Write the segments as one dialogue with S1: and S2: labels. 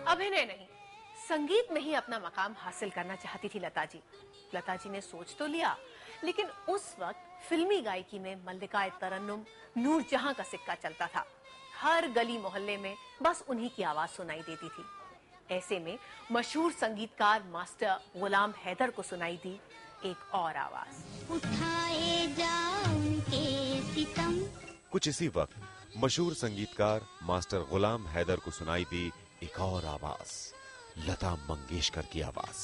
S1: अभिनय नहीं, संगीत में ही अपना मकाम हासिल करना चाहती थी लता जी। लता जी ने सोच तो लिया, लेकिन उस वक्त फिल्मी गायकी में मल्लिका तरन्नुम, नूरजहां का सिक्का चलता था। हर गली मोहल्ले में बस उन्हीं की आवाज सुनाई देती थी। ऐसे में मशहूर संगीतकार मास्टर गुलाम हैदर को सुनाई दी एक और आवाज।
S2: उठाए जा उनके सितम।
S3: कुछ इसी वक्त मशहूर संगीतकार मास्टर गुलाम हैदर को सुनाई दी एक और आवाज, लता मंगेशकर की आवाज।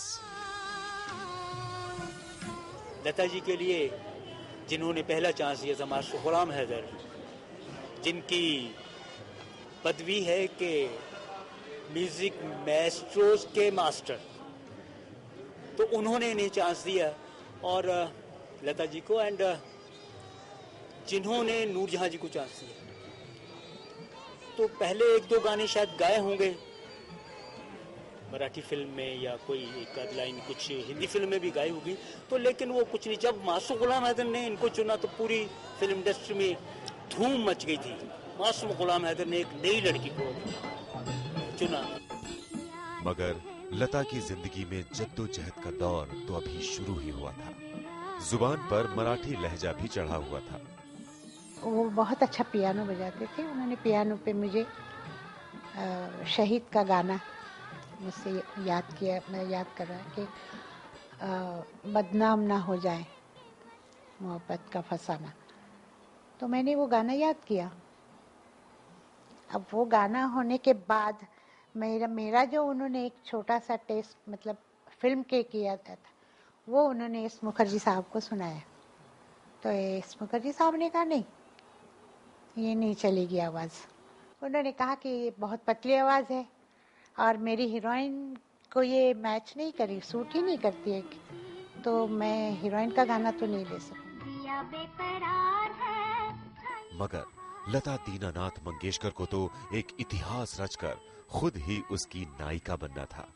S4: लता जी के लिए जिन्होंने पहला चांस दिया था मास्टर गुलाम हैदर, जिनकी पदवी है कि म्यूजिक मैस्ट्रोस के मास्टर, तो उन्होंने इन्हें चांस दिया और लता जी को, एंड जिन्होंने नूरजहां जी को चांस दिया। तो पहले एक दो गाने शायद गाए होंगे मराठी फिल्म में, या कोई एक आध लाइन कुछ हिंदी फिल्म में भी गाई होगी, तो लेकिन वो कुछ नहीं। जब मास्टर गुलाम हैदर ने इनको चुना तो पूरी फिल्म इंडस्ट्री में धूम मच गई थी। मास्टर गुलाम हैदर ने एक नई लड़की को चुना।
S3: मगर लता की जिंदगी में जद्दोजहद का दौर तो अभी शुरू ही हुआ था। जुबान पर मराठी लहजा भी चढ़ा हुआ था।
S5: वो बहुत अच्छा पियानो बजाते थे। उन्होंने पियानो पे मुझे शहीद का गाना मुझसे याद किया, मैं याद कर रहा कि बदनाम ना हो जाए मोहब्बत का फसाना, तो मैंने वो गाना याद किया। अब वो गाना होने के बाद मेरा जो उन्होंने एक छोटा सा टेस्ट मतलब फिल्म के किया था, वो उन्होंने एस मुखर्जी साहब को सुनाया। तो एस मुखर्जी साहब ने कहा नहीं, ये नहीं चलेगी आवाज़। उन्होंने कहा कि ये बहुत पतली आवाज़ है और मेरी हीरोइन को ये मैच नहीं करी, सूट ही नहीं करती है, तो मैं हीरोइन का गाना तो नहीं ले सकती।
S3: मगर लता दीनानाथ मंगेशकर को तो एक इतिहास रचकर खुद ही उसकी नायिका बनना था।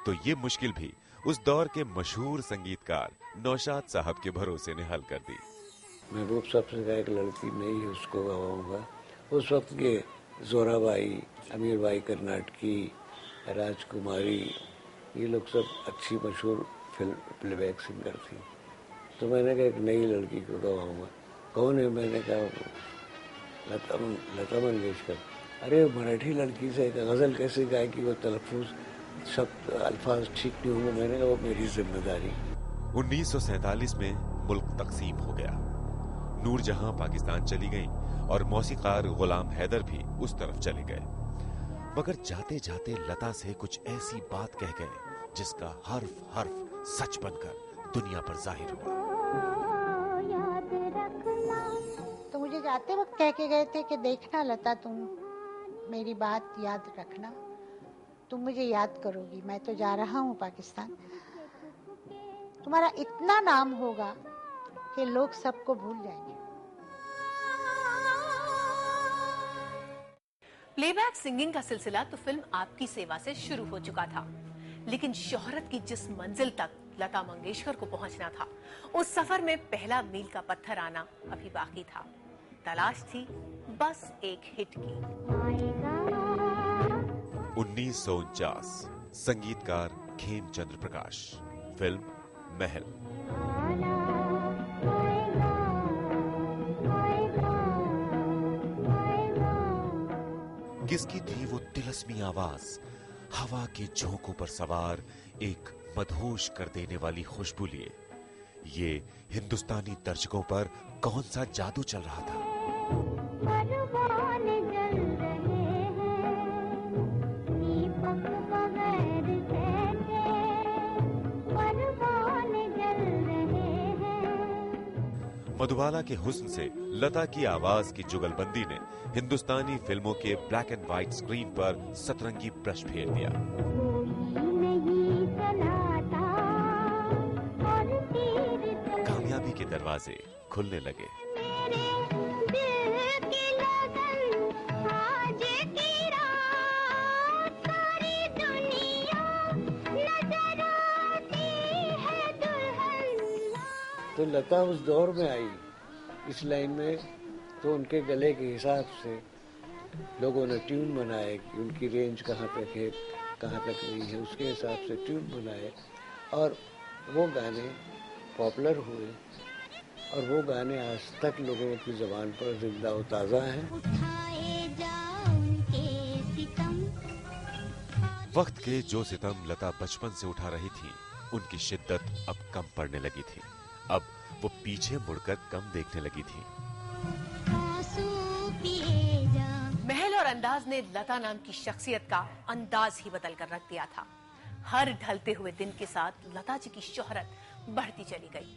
S3: तो ये मुश्किल भी उस दौर के मशहूर संगीतकार नौशाद साहब के भरोसे ने हल कर दी।
S6: महबूब साहब से कहा एक लड़की नहीं है उसको गवाऊंगा। उस वक्त के जोराबाई, अमीर बाई कर्नाटकी, राजकुमारी, ये लोग सब अच्छी मशहूर फिल्म प्लेबैक सिंगर थी। तो मैंने कहा एक नई लड़की को गवाऊंगा। कौन है? मैंने कहा लता मंगेशकर। अरे मराठी लड़की से एक गज़ल कैसे गाएगी, वो तलफ़ुज़ शब्द अल्फाज ठीक नहीं होंगे। मैंने कहा वो मेरी जिम्मेदारी।
S3: 1947 में मुल्क तकसीम हो गया। नूरजहां पाकिस्तान चली गई और मौसीकार गुलाम हैदर भी उस तरफ चले गए। मगर जाते जाते लता से कुछ ऐसी बात कह गए जिसका हर्फ हर्फ सच बनकर दुनिया पर जाहिर हुआ।
S5: तो मुझे जाते वक्त कह के गए थे कि देखना लता, तुम मेरी बात याद रखना, तुम मुझे याद करोगी, मैं तो जा रहा हूँ पाकिस्तान। तुम्हारा इतना नाम होगा कि लोग सबको भूल जाएंगे।
S1: प्लेबैक सिंगिंग का सिलसिला तो फिल्म आपकी सेवा से शुरू हो चुका था, लेकिन शोहरत की जिस मंजिल तक लता मंगेशकर को पहुंचना था, उस सफर में पहला मील का पत्थर आना अभी बाकी था। तलाश थी बस एक हिट की।
S3: 1949, संगीतकार खेमचंद्र प्रकाश, फिल्म महल। किसकी थी वो तिलस्मी आवाज, हवा के झोंकों पर सवार, एक मदहोश कर देने वाली खुशबू लिए। ये हिंदुस्तानी दर्शकों पर कौन सा जादू चल रहा था? मधुबाला के हुस्न से लता की आवाज की जुगलबंदी ने हिंदुस्तानी फिल्मों के ब्लैक एंड व्हाइट स्क्रीन पर सतरंगी ब्रश फेर दिया। कामयाबी के दरवाजे खुलने लगे।
S6: तो लता उस दौर में आई इस लाइन में, तो उनके गले के हिसाब से लोगों ने ट्यून बनाए कि उनकी रेंज कहाँ तक है, कहाँ तक नहीं है, उसके हिसाब से ट्यून बनाए और वो गाने पॉपुलर हुए और वो गाने आज तक लोगों की ज़बान पर जिंदा और ताज़ा हैं।
S2: उठाए जाओ उनके सितम।
S3: वक्त के जो सितम लता बचपन से उठा रही थी, उनकी शिद्दत अब कम पड़ने लगी थी। अब वो पीछे मुड़कर कम देखने लगी थी।
S2: आंसू पिए जा।
S1: महल और अंदाज ने लता नाम की शख्सियत का अंदाज ही बदल कर रख दिया था। हर ढलते हुए दिन के साथ लता जी की शोहरत बढ़ती चली गई।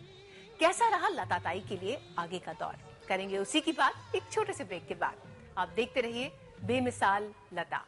S1: कैसा रहा लता ताई के लिए आगे का दौर, करेंगे उसी की बात एक छोटे से ब्रेक के बाद। आप देखते रहिए बेमिसाल लता।